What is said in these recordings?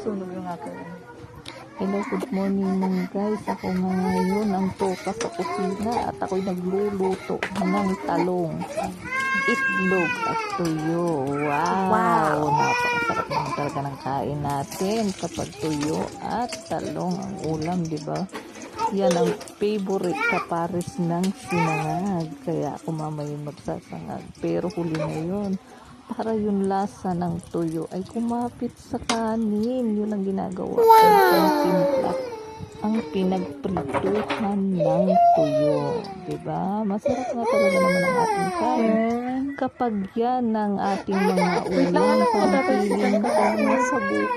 Sunog yung akin. Hello, good morning mga guys. Ako nga ngayon ang toka sa kusina at ako'y nagluluto ng talong, itlog at tuyo. Wow! Napakasarap naman talaga ng kain natin kapag tuyo at talong ang ulam, di ba? Yan ang favorite kapares ng sinangag. Kaya ako mamaya magsasangag. Pero huli na yun. Para yung lasa ng tuyo ay kumapit sa kanin. Yun ang ginagawa. Wow! Ang pinagprituhan ng tuyo. Diba? Masarap nga talaga naman ang ating kain. Kapag yan ang ating mga ulam, pampiling na sa bukid.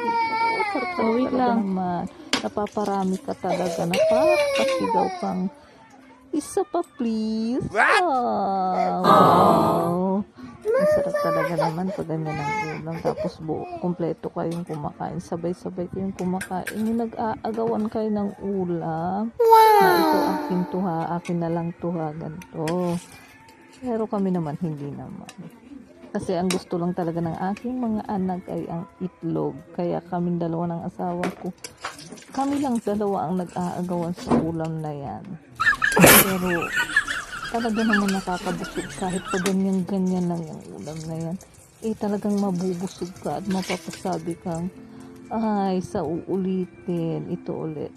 Sarap talaga naman. Napaparami ka talaga. Napakasigaw kang isa pa please. Wow! Masarap talaga naman pag ganyan ang ulam. Tapos kompleto kayong kumakain. Sabay-sabay kayong kumakain. Yung nag-aagawan kayo ng ulam. Wow! Na ito akin tuha, akin na lang tuha, ganito. Pero kami naman, hindi naman. Kasi ang gusto lang talaga ng aking mga anak ay ang itlog. Kaya kaming dalawa ng asawa ko, kami lang dalawa ang nag-aagawan sa ulam na yan. Pero talaga naman nakakabusog kahit pa ganyan-ganyan lang yung ulam na yan. Eh talagang mabubusog ka at mapapasabi kang, ay, sa uulitin, ito ulit.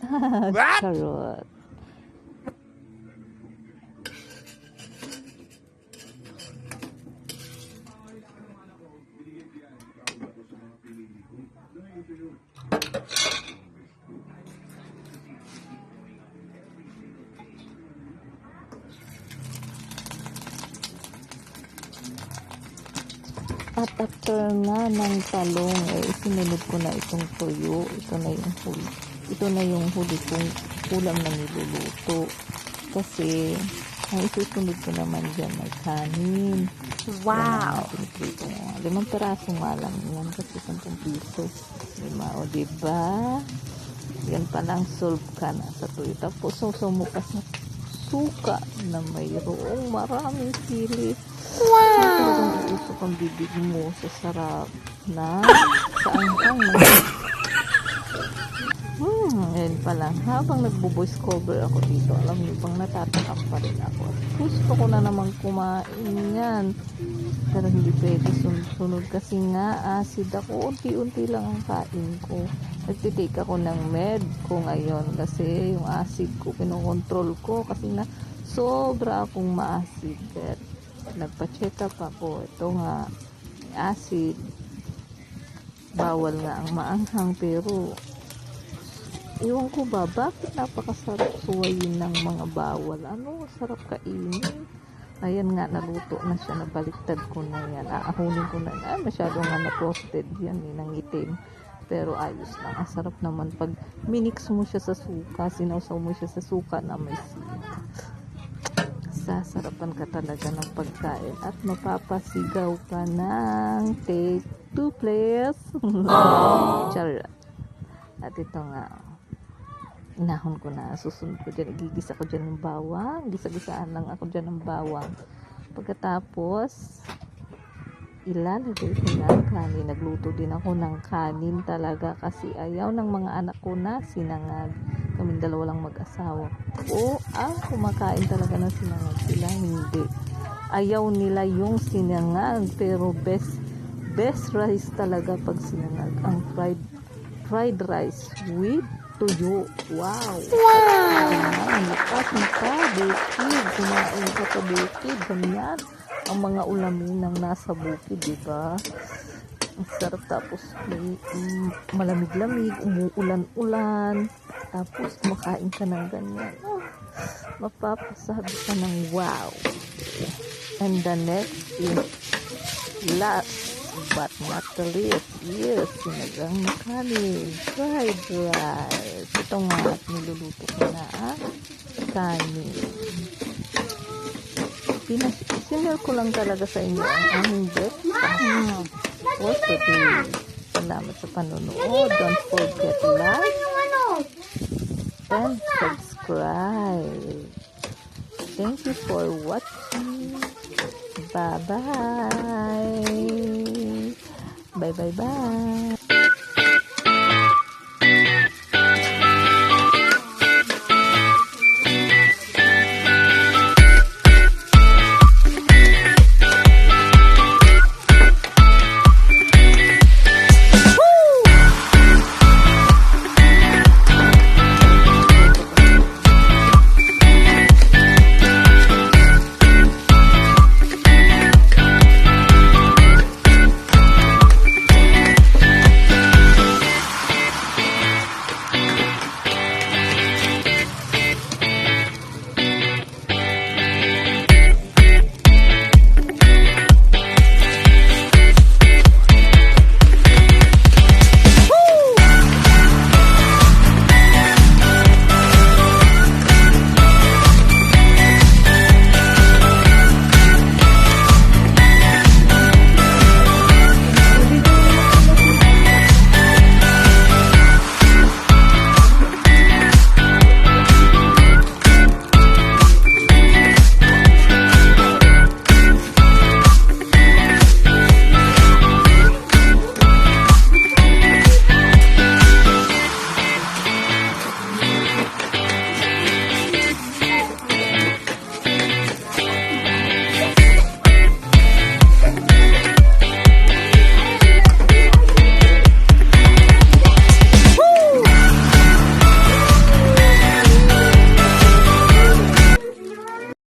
Charot. At after nga ng talong, sinunod ko na itong tuyo. Ito na yung huli kong ulam na niluluto. Kasi, ang isusunod ko naman dyan ay kanin. Wow! 5 piraso nga lang yan kasi 10 piso. 5, o diba? Yan palang solve ka na sa tuyo. Tapos, sumukas na suka na mayroong maraming sili. Wow! Talagang uusok ang bibig mo sa sarap na sa anghang na. Yan pala. Habang nagbo-voice cover ako dito, alam niyo bang natatakap pa rin ako. Gusto ko na naman kumain yan. Pero hindi pwede sunod kasi nga acid ako. Unti-unti lang ang kain ko. Nagtitake ako ng med ko ngayon kasi yung acid ko kinokontrol ko kasi na sobra akong ma-acid. Nagpa-check up ako. Ito nga acid, bawal nga ang maanghang, pero iwan ko ba bakit napakasarap suwayin ng mga bawal. Sarap kainin. Ayan nga, naluto na siya, nabaliktad ko na yan, aahunin ko na. Masyado nga na-toasted yan, ng itim, pero ayos lang. Ang sarap naman pag minix mo siya sa suka, sinawsaw mo siya sa suka na may sili. Sasarapan ka talaga ng pagkain at mapapasigaw ka ng take 2 please. Charot. At ito nga, inahon ko na, susunod ko dyan, igigisa ko dyan ng bawang, gisa-gisaan lang ako dyan ng bawang. Pagkatapos ilalagay ko ng kanin. Nagluto din ako ng kanin talaga kasi ayaw ng mga anak ko na sinangag. Kaming dalawa lang mag-asawa o ang kumakain talaga ng sinangag, sila hindi. Ayaw nila yung sinangag, pero best rice talaga pag sinangag ang fried rice with tuyo. Wow! Lakas ka bukid, kumain ka sa bukid, ganyan ang mga ulamin ng nasa bukid, diba? Ang sarap. Tapos may malamig-lamig, umuulan-ulan, tapos makain ka ng ganyan. Mapapasabi ka ng wow. And the next is last but not the least, yes, sinagang na kanin, fried rice. Ito nga at niluluto ko na kanin. Sinare ko lang talaga sa inyo ang aming breakfast for today. Salamat sa panonood. Don't forget to like and subscribe. Thank you for watching. pa. Bye! Bye, bye, bye!